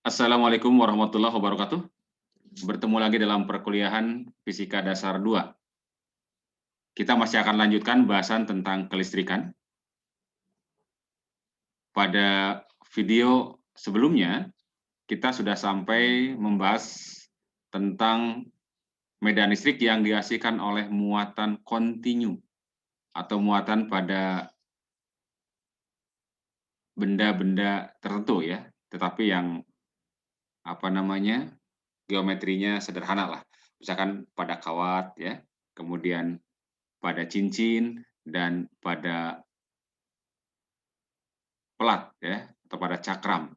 Assalamualaikum warahmatullahi wabarakatuh. Bertemu lagi dalam perkuliahan Fisika Dasar 2. Kita masih akan lanjutkan bahasan tentang kelistrikan. Pada video sebelumnya, kita sudah sampai membahas tentang medan listrik yang dihasilkan oleh muatan kontinu atau muatan pada benda-benda tertentu ya, tetapi yang geometrinya sederhana lah. Misalkan pada kawat ya, kemudian pada cincin dan pada pelat ya, atau pada cakram.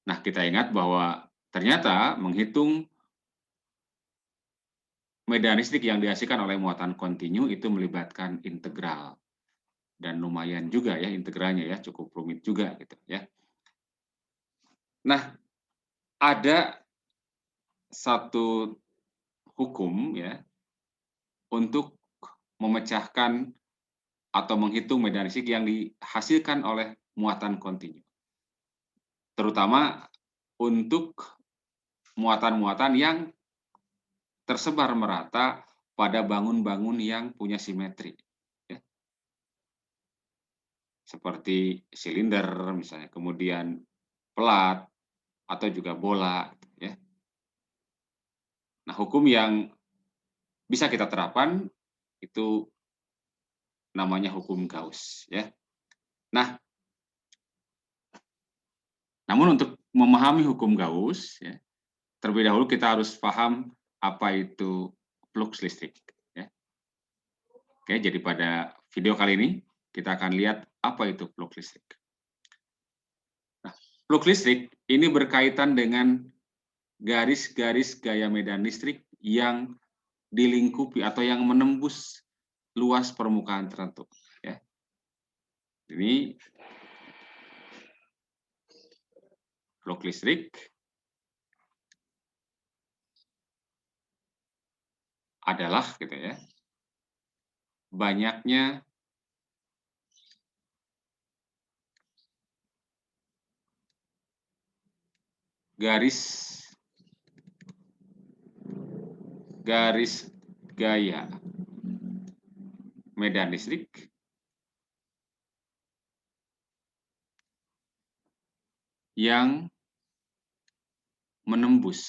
Nah, kita ingat bahwa ternyata menghitung medan listrik yang dihasilkan oleh muatan kontinu itu melibatkan integral. Dan lumayan juga ya integralnya ya, cukup rumit juga gitu ya. Nah, ada satu hukum ya untuk memecahkan atau menghitung medan listrik yang dihasilkan oleh muatan kontinu. Terutama untuk muatan-muatan yang tersebar merata pada bangun-bangun yang punya simetri. Ya. Seperti silinder misalnya, kemudian pelat, atau juga bola. Ya. Nah, hukum yang bisa kita terapkan itu namanya hukum Gauss. Ya. Nah, namun untuk memahami hukum Gauss, ya, terlebih dahulu kita harus paham apa itu flux listrik. Ya. Oke, jadi pada video kali ini kita akan lihat apa itu flux listrik. Nah, flux listrik ini berkaitan dengan garis-garis gaya medan listrik yang dilingkupi atau yang menembus luas permukaan tertentu. Ya. Ini flux listrik adalah gitu ya, banyaknya garis gaya medan listrik yang menembus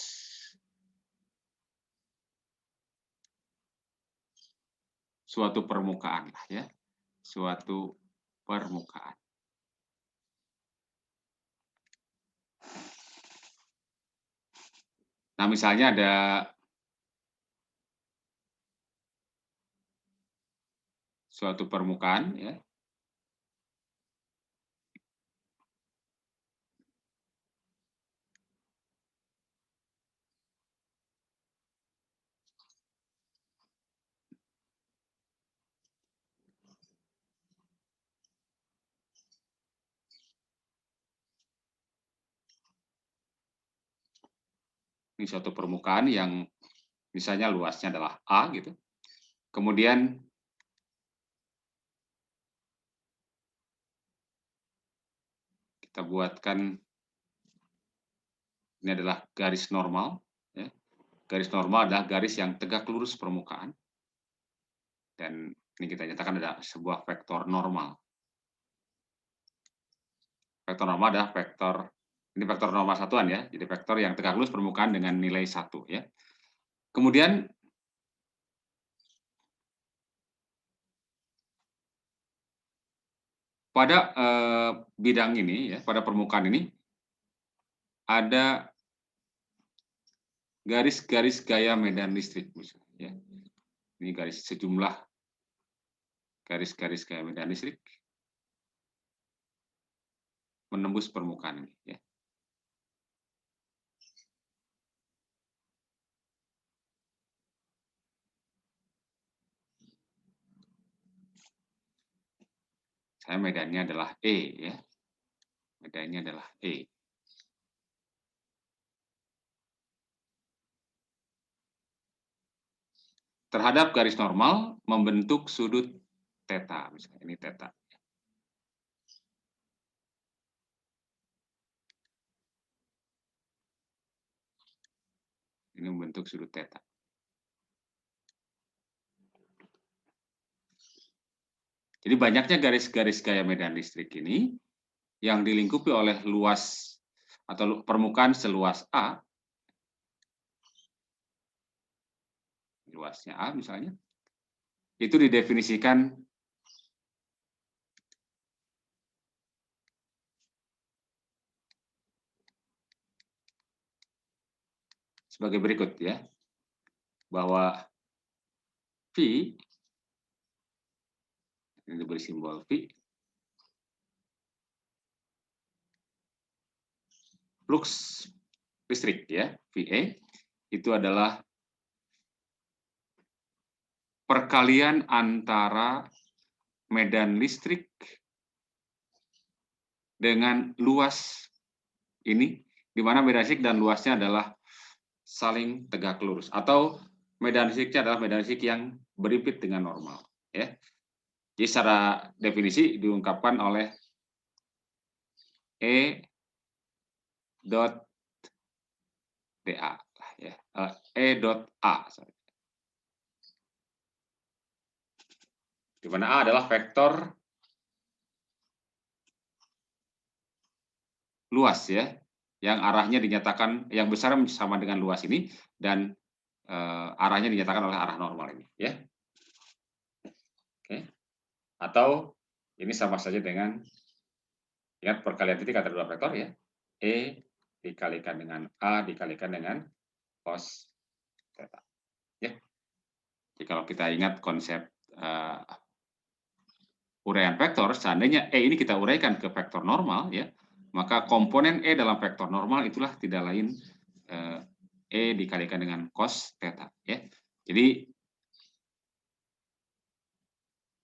suatu permukaan lah ya, suatu permukaan. Nah, misalnya ada suatu permukaan ya. Ini suatu permukaan yang misalnya luasnya adalah A gitu. Kemudian kita buatkan ini adalah garis normal ya. Garis normal adalah garis yang tegak lurus permukaan. Dan ini kita nyatakan ada sebuah vektor normal. Vektor normal adalah ini vektor normal satuan ya. Jadi vektor yang tegak lurus permukaan dengan nilai 1 ya. Kemudian pada bidang ini ya, pada permukaan ini ada garis-garis gaya medan listrik misalnya ya. Ini sejumlah garis-garis gaya medan listrik menembus permukaan ini ya. Saya medannya adalah E ya. Medannya adalah E. Terhadap garis normal membentuk sudut theta, misalnya ini theta. Ini membentuk sudut theta. Jadi banyaknya garis-garis gaya medan listrik ini yang dilingkupi oleh luas atau permukaan seluas A, luasnya A misalnya, itu didefinisikan sebagai berikut ya, bahwa V, ini diberi simbol V, flux listrik ya, VA, itu adalah perkalian antara medan listrik dengan luas ini, di mana medan listrik dan luasnya adalah saling tegak lurus, atau medan listriknya adalah medan listrik yang berimpit dengan normal. Ya. Jadi secara definisi diungkapkan oleh E dot DA, ya. E dot A, di mana A adalah vektor luas ya, yang arahnya dinyatakan yang besar sama dengan luas ini, dan arahnya dinyatakan oleh arah normal ini ya. Oke. Atau ini sama saja dengan, ingat perkalian titik antara dua vektor ya, E dikalikan dengan A dikalikan dengan cos theta ya. Jadi kalau kita ingat konsep uraian vektor, seandainya E ini kita uraikan ke vektor normal ya, maka komponen E dalam vektor normal itulah tidak lain E dikalikan dengan cos theta ya. Jadi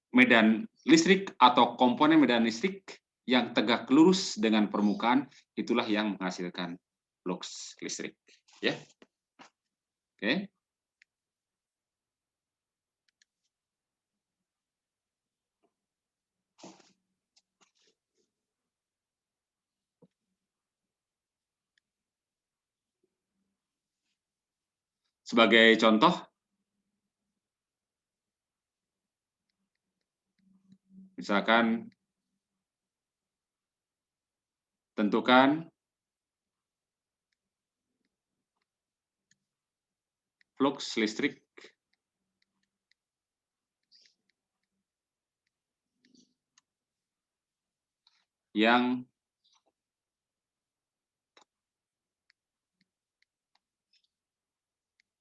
medan listrik atau komponen medan listrik yang tegak lurus dengan permukaan itulah yang menghasilkan flux listrik ya. Oke. Sebagai contoh, misalkan tentukan flux listrik yang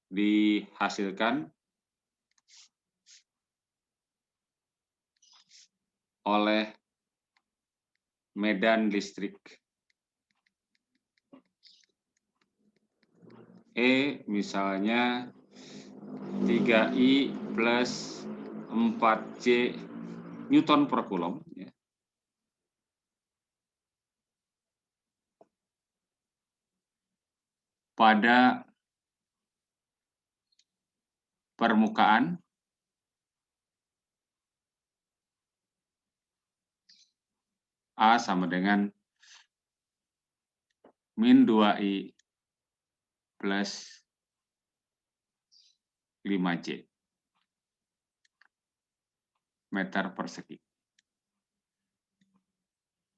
dihasilkan oleh medan listrik E misalnya 3I plus 4J Newton per Coulomb ya. Pada permukaan A sama dengan min 2I plus 5J meter persegi.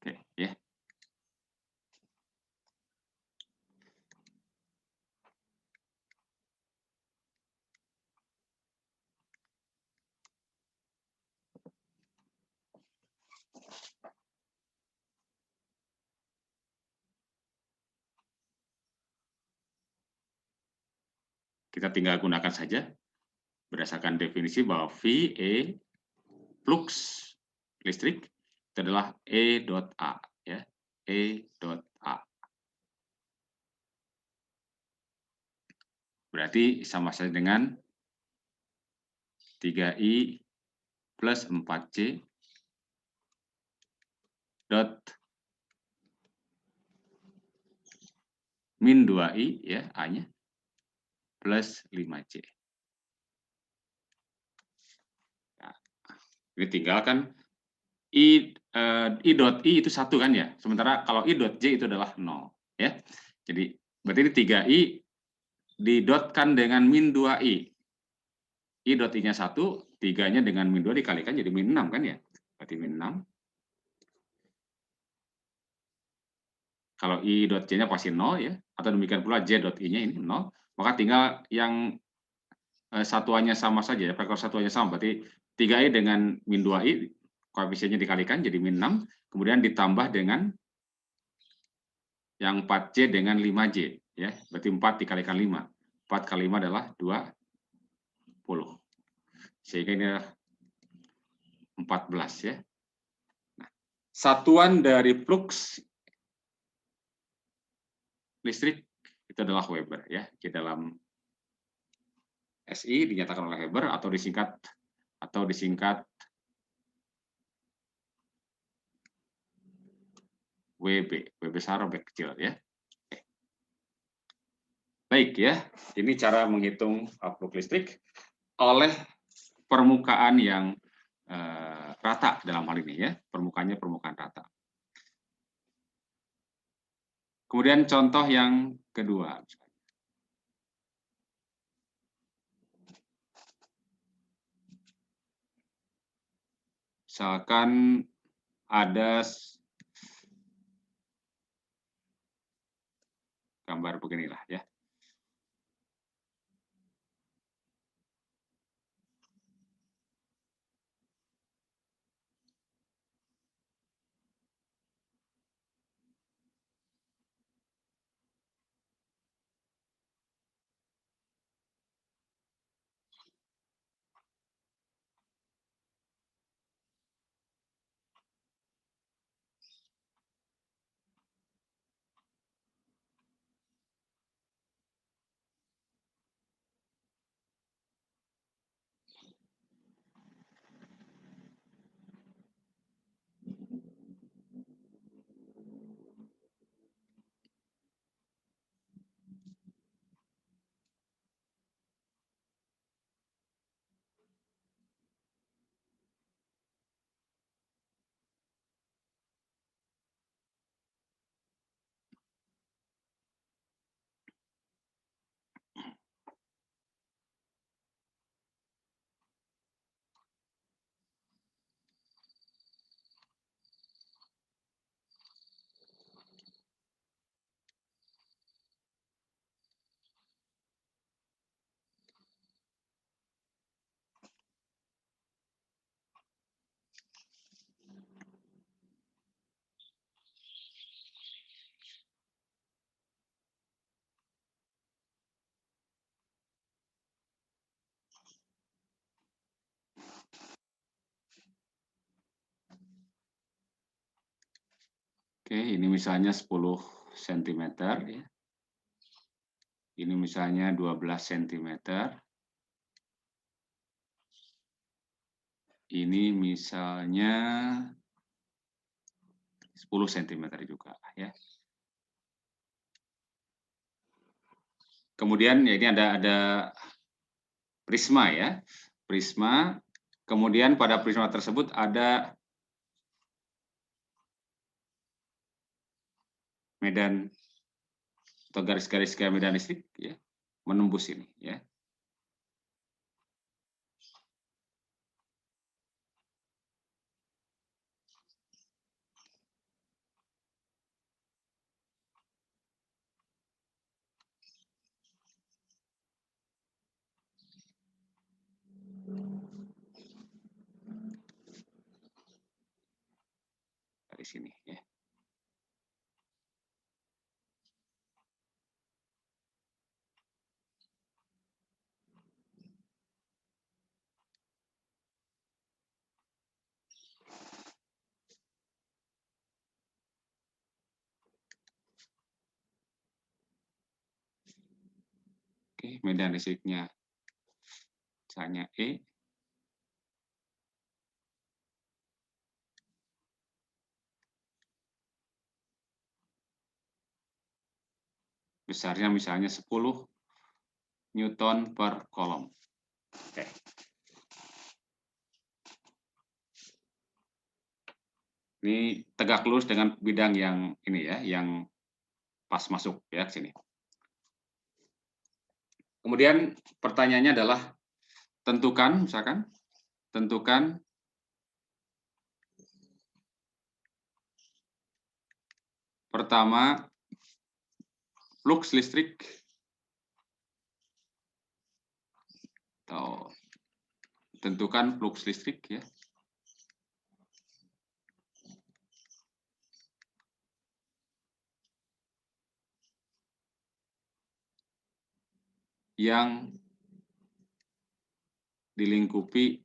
Oke, ya. Kita tinggal gunakan saja berdasarkan definisi bahwa VA flux listrik itu adalah E dot A ya, E dot A. Berarti sama saja dengan 3I plus 4J dot min 2I ya, A-nya plus 5J. Nah, ini tinggalkan I dot I itu 1 kan ya, sementara kalau I dot J itu adalah 0 ya. Jadi berarti ini 3I didotkan dengan min 2i. I dot I-nya 1, 3-nya dengan min 2 dikalikan jadi min 6 kan ya? Berarti min 6. Kalau I dot J-nya pasti 0 ya, atau demikian pula J dot I-nya ini 0, maka tinggal yang satuannya sama saja ya, faktor satuannya sama, berarti 3i dengan min 2i, koefisiennya dikalikan jadi min 6, kemudian ditambah dengan yang 4J dengan 5J, ya, berarti 4 dikalikan 5. 4 kali 5 adalah 20. Sehingga ini adalah 14 ya. Nah, satuan dari flux listrik itu adalah Weber ya. Di dalam SI dinyatakan oleh Weber atau disingkat WB, W besar W kecil ya. Oke. Baik ya, ini cara menghitung flux listrik oleh permukaan yang rata dalam hal ini ya, permukaannya permukaan rata. Kemudian contoh yang kedua. Misalkan ada gambar beginilah ya. Oke, ini misalnya 10 cm ya. Ini misalnya 12 cm. Ini misalnya 10 cm juga ya. Kemudian ya ini ada prisma ya. Prisma. Kemudian pada prisma tersebut ada medan atau garis-garis gaya medan listrik ya, menembus ini ya. Dari sini ya. Oke, medan listriknya misalnya E. Besarnya misalnya 10 Newton per kolom. Oke. Ini tegak lurus dengan bidang yang ini ya, yang pas masuk ya ke sini. Kemudian pertanyaannya adalah tentukan, misalkan, tentukan pertama flux listrik atau tentukan flux listrik ya. Yang dilingkupi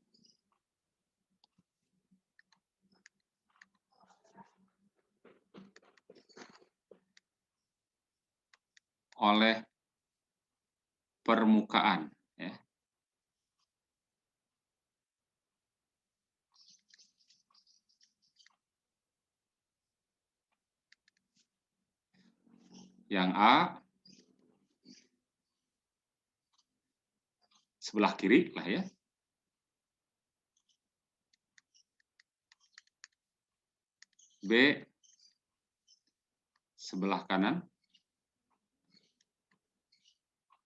oleh permukaan ya. Yang A sebelah kiri lah ya. B sebelah kanan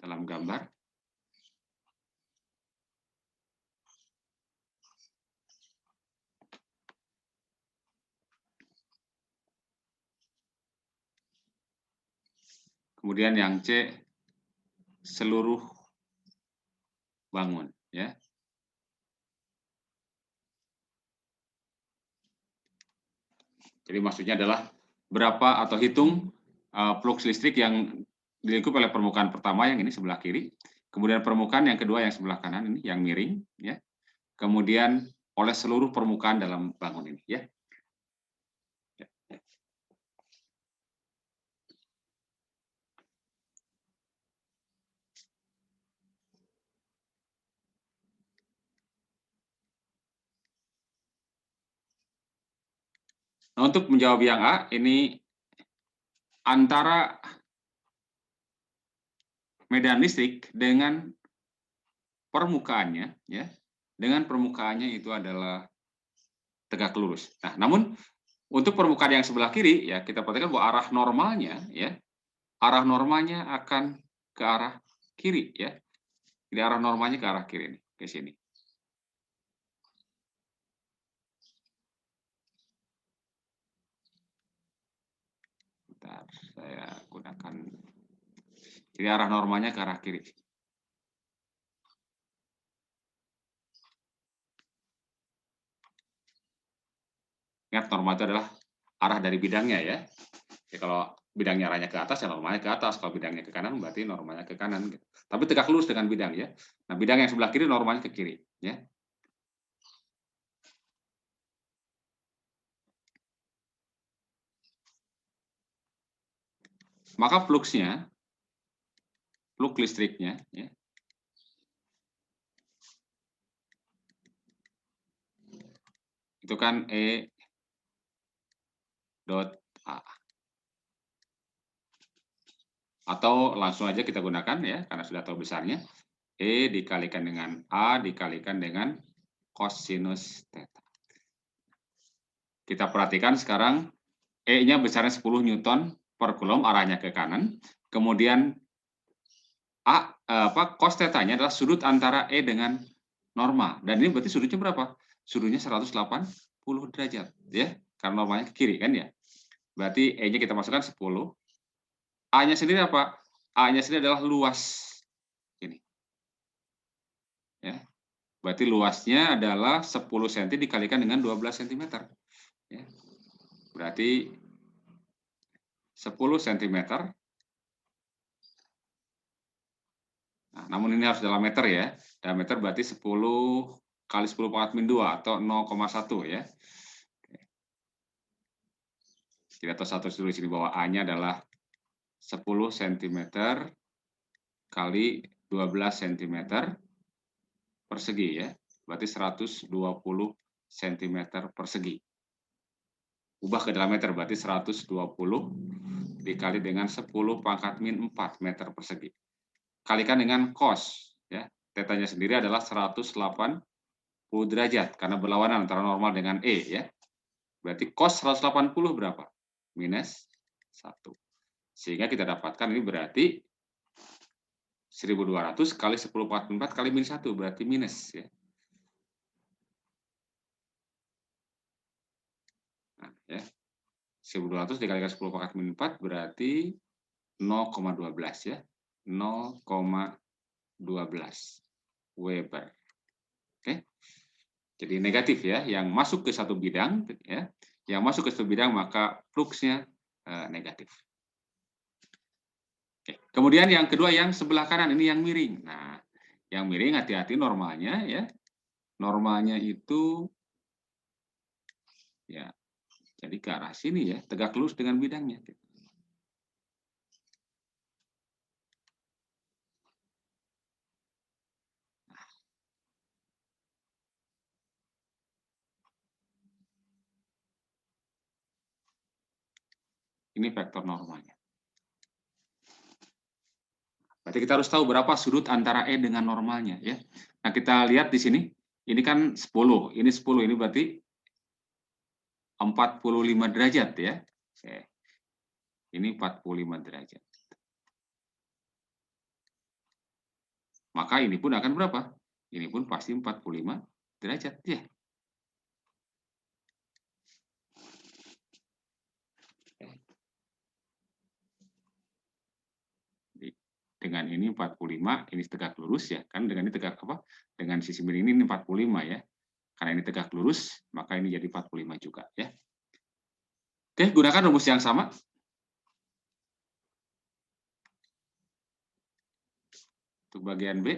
dalam gambar. Kemudian yang C seluruh bangun ya. Jadi maksudnya adalah berapa atau hitung flux listrik yang dilingkupi oleh permukaan pertama yang ini sebelah kiri, kemudian permukaan yang kedua yang sebelah kanan ini yang miring ya. Kemudian oleh seluruh permukaan dalam bangun ini ya. Nah, untuk menjawab yang A ini antara medan listrik dengan permukaannya ya. Dengan permukaannya itu adalah tegak lurus. Nah, namun untuk permukaan yang sebelah kiri ya kita perhatikan bahwa arah normalnya ya, arah normalnya akan ke arah kiri ya. Jadi arah normalnya ke arah kiri nih, ke sini. Bentar, saya gunakan. Jadi arah normalnya ke arah kiri. Ingat normal itu adalah arah dari bidangnya ya. Jadi kalau bidangnya arahnya ke atas, ya normalnya ke atas. Kalau bidangnya ke kanan, berarti normalnya ke kanan. Gitu. Tapi tegak lurus dengan bidang ya. Nah, bidang yang sebelah kiri normalnya ke kiri. Ya. Maka fluxnya, flux listriknya, ya, itu kan E dot A. Atau langsung aja kita gunakan ya, karena sudah tahu besarnya. E dikalikan dengan A dikalikan dengan cosinus theta. Kita perhatikan sekarang E-nya besarnya 10 Newton per Coulomb, arahnya ke kanan. Kemudian cos theta-nya adalah sudut antara E dengan norma. Dan ini berarti sudutnya berapa? Sudutnya 180 derajat. Ya, karena normanya ke kiri kan ya. Berarti E-nya kita masukkan 10. A-nya sendiri apa? A-nya sendiri adalah luas. Ini. Ya. Berarti luasnya adalah 10 cm dikalikan dengan 12 cm. Ya. Berarti 10 cm. Nah, namun ini harus dalam meter ya. Dalam meter berarti 10 kali 10 pangkat min 2 atau 0,1 ya. Kita tahu satu di sini bahwa A-nya adalah 10 cm kali 12 cm persegi ya. Berarti 120 cm persegi. Ubah ke dalam meter berarti 120 dikali dengan 10 pangkat min 4 meter persegi. Kalikan dengan cos ya. Tetanya sendiri adalah 180 derajat karena berlawanan antara normal dengan E ya. Berarti cos 180 berapa? Minus 1. Sehingga kita dapatkan ini berarti 1200 kali 10/44 kali min 1 berarti minus ya. Nah, ya. 1200 dikalikan 10/4 min 4 berarti 0,12 ya. 0,12 Weber. Oke. Jadi negatif ya, yang masuk ke satu bidang ya. Yang masuk ke satu bidang maka fluksnya negatif. Oke. Kemudian yang kedua yang sebelah kanan ini yang miring. Nah, yang miring hati-hati normalnya ya. Normalnya itu ya jadi ke arah sini ya, tegak lurus dengan bidangnya. Ini vektor normalnya. Berarti kita harus tahu berapa sudut antara E dengan normalnya ya. Nah, kita lihat di sini, ini kan 10, ini 10, ini berarti 45 derajat ya. Oke. Ini 45 derajat. Maka ini pun akan berapa? Ini pun pasti 45 derajat ya. Dengan ini 45, ini tegak lurus ya. Kan dengan ini tegak apa? Dengan sisi miring ini 45 ya. Karena ini tegak lurus, maka ini jadi 45 juga ya. Oke, gunakan rumus yang sama. Untuk bagian B,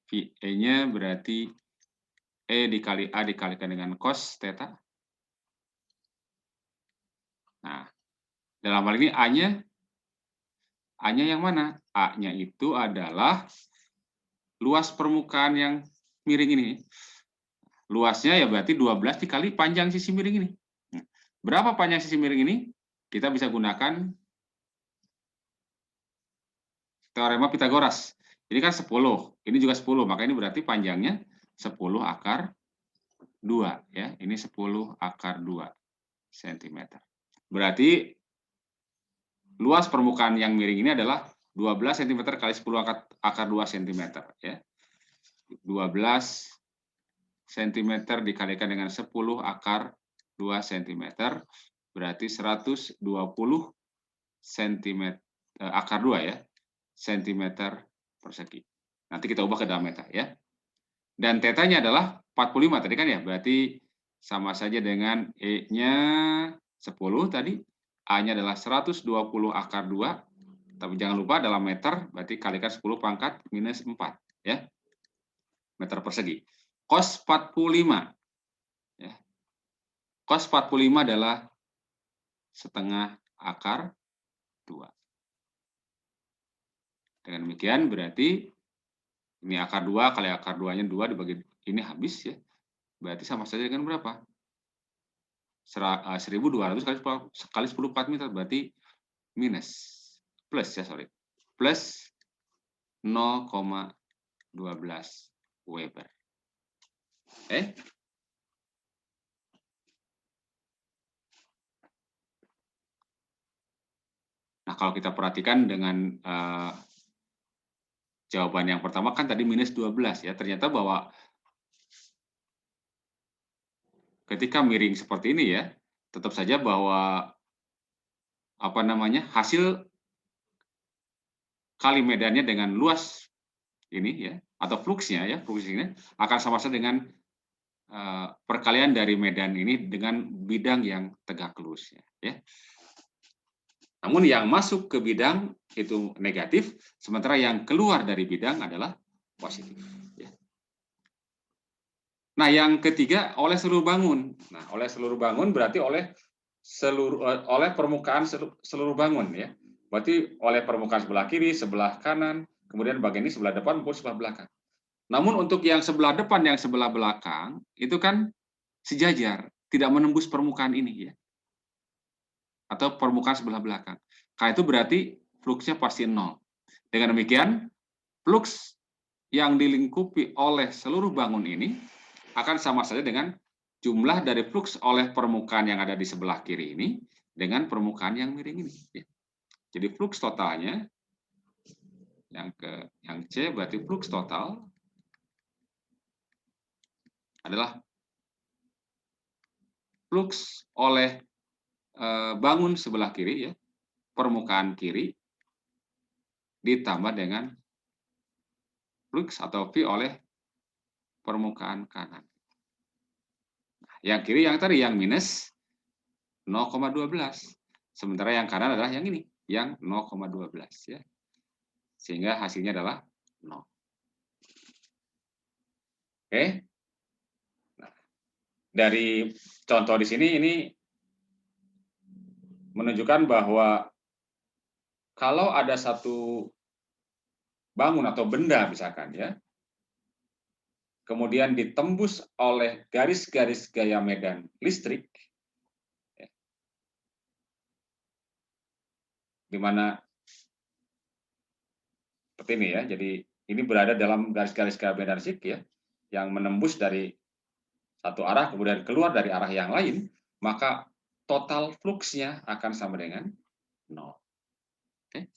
VE-nya berarti E dikali A dikalikan dengan cos theta. Nah, dalam hal ini A-nya yang mana? A-nya itu adalah luas permukaan yang miring ini. Luasnya ya berarti 12 dikali panjang sisi miring ini. Berapa panjang sisi miring ini? Kita bisa gunakan teorema Pitagoras. Ini kan 10, ini juga 10, maka ini berarti panjangnya 10 akar 2 ya. Ini 10 akar 2 cm. Berarti luas permukaan yang miring ini adalah 12 cm kali 10 akar 2 cm ya. 12 cm dikalikan dengan 10 akar 2 cm berarti 120 cm akar 2 ya. Cm persegi. Nanti kita ubah ke dalam meter ya. Dan tetanya adalah 45 tadi kan ya. Berarti sama saja dengan E-nya 10 tadi. A-nya adalah 120 akar 2. Tapi jangan lupa dalam meter berarti kalikan 10 pangkat minus 4 ya. Meter persegi. Cos 45 ya. Cos 45 adalah setengah akar 2. Dengan demikian berarti ini akar 2 kali akar 2-nya 2 dibagi ini habis ya. Berarti sama saja dengan berapa? 1200 kali 10 meter berarti minus. Plus ya, sorry. Plus 0,12 Weber. Nah, kalau kita perhatikan dengan jawaban yang pertama kan tadi minus 12 ya. Ternyata bahwa ketika miring seperti ini ya, tetap saja bahwa hasil kali medannya dengan luas ini ya, atau fluksnya ya, fluksnya akan sama-sama dengan perkalian dari medan ini dengan bidang yang tegak lurus ya. Namun yang masuk ke bidang itu negatif, sementara yang keluar dari bidang adalah positif. Ya. Nah, yang ketiga oleh seluruh bangun. Nah, oleh seluruh bangun berarti oleh permukaan seluruh bangun ya. Berarti oleh permukaan sebelah kiri, sebelah kanan, kemudian bagian ini sebelah depan maupun sebelah belakang. Namun untuk yang sebelah depan, yang sebelah belakang itu kan sejajar, tidak menembus permukaan ini ya. Atau permukaan sebelah belakang. Karena itu berarti fluksnya pasti 0. Dengan demikian, fluks yang dilingkupi oleh seluruh bangun ini akan sama saja dengan jumlah dari fluks oleh permukaan yang ada di sebelah kiri ini dengan permukaan yang miring ini. Jadi flux totalnya yang C berarti flux total adalah flux oleh bangun sebelah kiri ya, permukaan kiri ditambah dengan flux atau V oleh permukaan kanan. Nah, yang kiri yang tadi yang minus 0,12. Sementara yang kanan adalah yang ini, yang 0,12 ya. Sehingga hasilnya adalah 0. Oke. Nah, dari contoh di sini ini menunjukkan bahwa kalau ada satu bangun atau benda misalkan ya, kemudian ditembus oleh garis-garis gaya medan listrik, ya, di mana seperti ini ya, jadi ini berada dalam garis-garis gaya medan listrik ya, yang menembus dari satu arah kemudian keluar dari arah yang lain, maka total fluxnya akan sama dengan 0. Oke.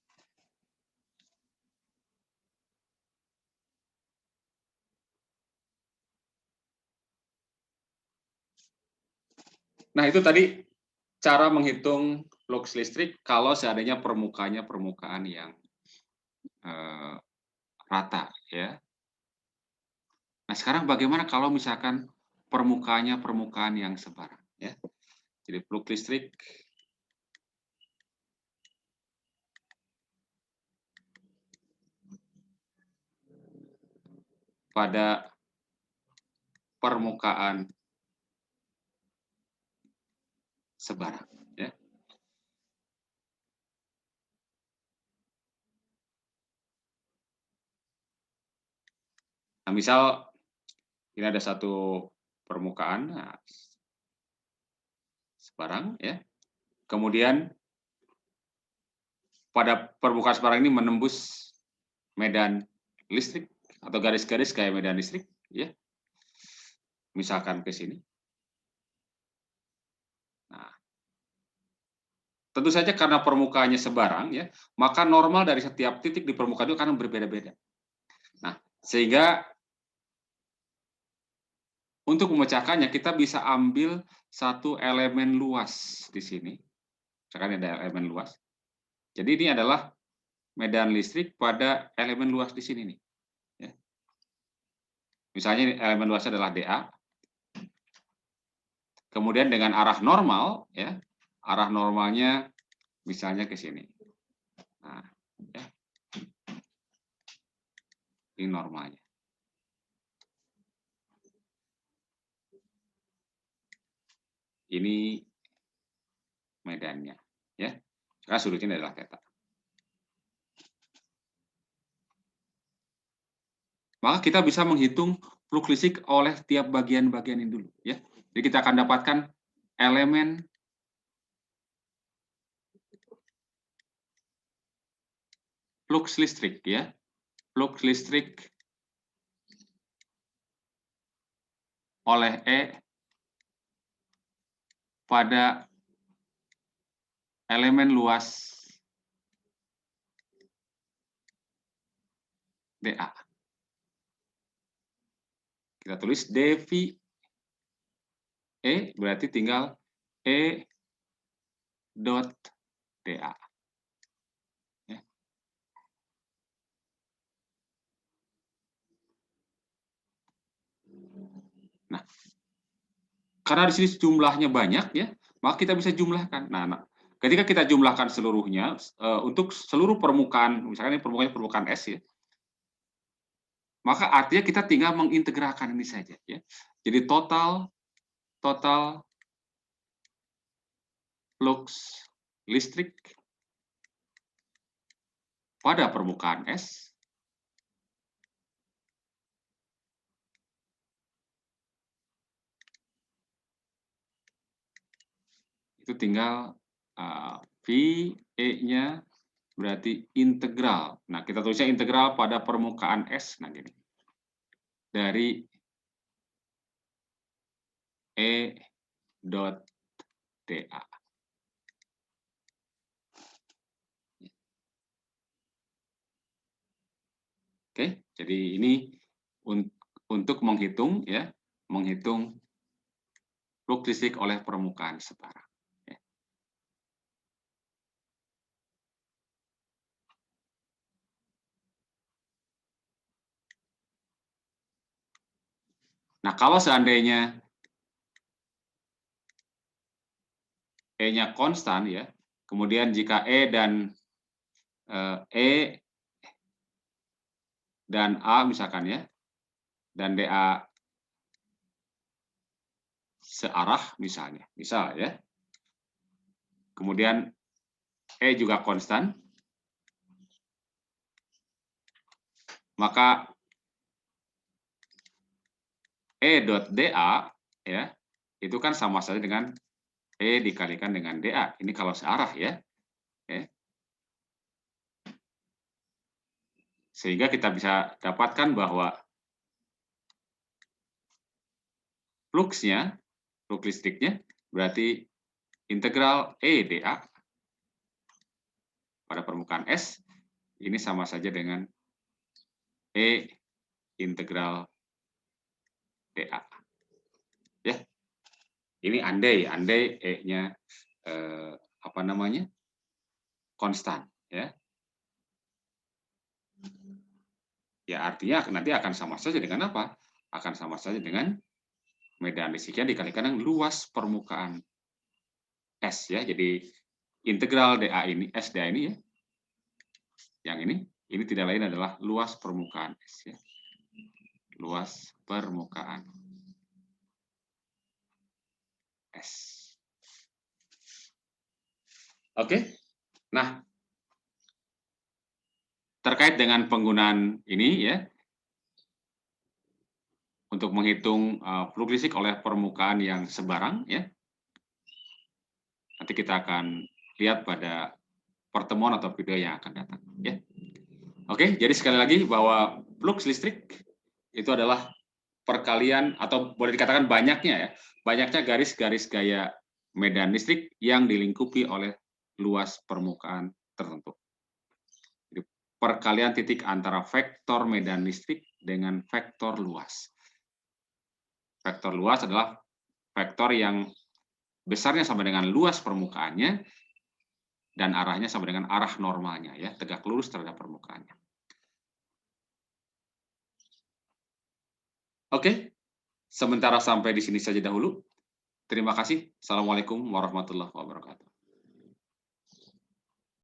Nah, itu tadi cara menghitung flux listrik kalau seandainya permukaannya permukaan yang rata ya. Nah, sekarang bagaimana kalau misalkan permukaannya permukaan yang sebarang ya. Jadi flux listrik pada permukaan sebarang ya. Nah, misal ini ada satu permukaan sebarang ya. Kemudian pada permukaan sebarang ini menembus medan listrik atau garis-garis kayak medan listrik ya. Misalkan ke sini. Nah, tentu saja karena permukaannya sebarang ya, maka normal dari setiap titik di permukaan itu akan berbeda-beda. Nah, sehingga untuk memecahkannya kita bisa ambil satu elemen luas di sini. Misalkan ada elemen luas. Jadi ini adalah medan listrik pada elemen luas di sini nih. Ya. Misalnya elemen luasnya adalah dA. Kemudian dengan arah normal, ya, arah normalnya misalnya ke sini. Nah, ya. Ini normalnya. Ini medannya, ya. Karena sudutnya adalah theta. Maka kita bisa menghitung flux listrik oleh tiap bagian-bagian ini dulu, ya. Jadi kita akan dapatkan elemen flux listrik, ya. Flux listrik oleh E pada elemen luas dA. Kita tulis dV E berarti tinggal E dot dA. Ya. Nah, karena di sini jumlahnya banyak ya, maka kita bisa jumlahkan. Nah, ketika kita jumlahkan seluruhnya untuk seluruh permukaan, misalkan ini permukaan S ya, maka artinya kita tinggal mengintegralkan ini saja ya. Jadi total flux listrik pada permukaan S itu tinggal V E-nya berarti integral. Nah, kita tulisnya integral pada permukaan S. Nah, gini. Dari E dot dA. Jadi ini untuk menghitung ya, menghitung flux listrik oleh permukaan sebarang. Ya. Nah, kalau seandainya E-nya konstan ya, kemudian jika E dan A misalkan ya, dan DA searah misalnya, misal ya. Kemudian E juga konstan, maka E.DA ya, itu kan sama saja dengan E dikalikan dengan DA. Ini kalau searah ya. Sehingga kita bisa dapatkan bahwa fluxnya, flux listriknya berarti integral EDA pada permukaan S ini sama saja dengan E integral DA. Ya. Ini andai E-nya apa namanya? Konstan, ya. Ya artinya nanti akan sama saja dengan apa? Akan sama saja dengan medan listriknya dikalikan dengan luas permukaan S ya. Jadi integral DA ini, S DA ini ya. Yang ini tidak lain adalah luas permukaan S ya. Luas permukaan S. Oke. Nah, terkait dengan penggunaan ini ya, untuk menghitung flux listrik oleh permukaan yang sebarang ya. Nanti kita akan lihat pada pertemuan atau video yang akan datang ya. Oke, jadi sekali lagi bahwa flux listrik itu adalah perkalian atau boleh dikatakan banyaknya ya, banyaknya garis-garis gaya medan listrik yang dilingkupi oleh luas permukaan tertentu. Jadi, perkalian titik antara vektor medan listrik dengan vektor luas. Vektor luas adalah vektor yang besarnya sama dengan luas permukaannya dan arahnya sama dengan arah normalnya ya, tegak lurus terhadap permukaannya. Oke, sementara sampai di sini saja dahulu. Terima kasih. Assalamualaikum warahmatullahi wabarakatuh.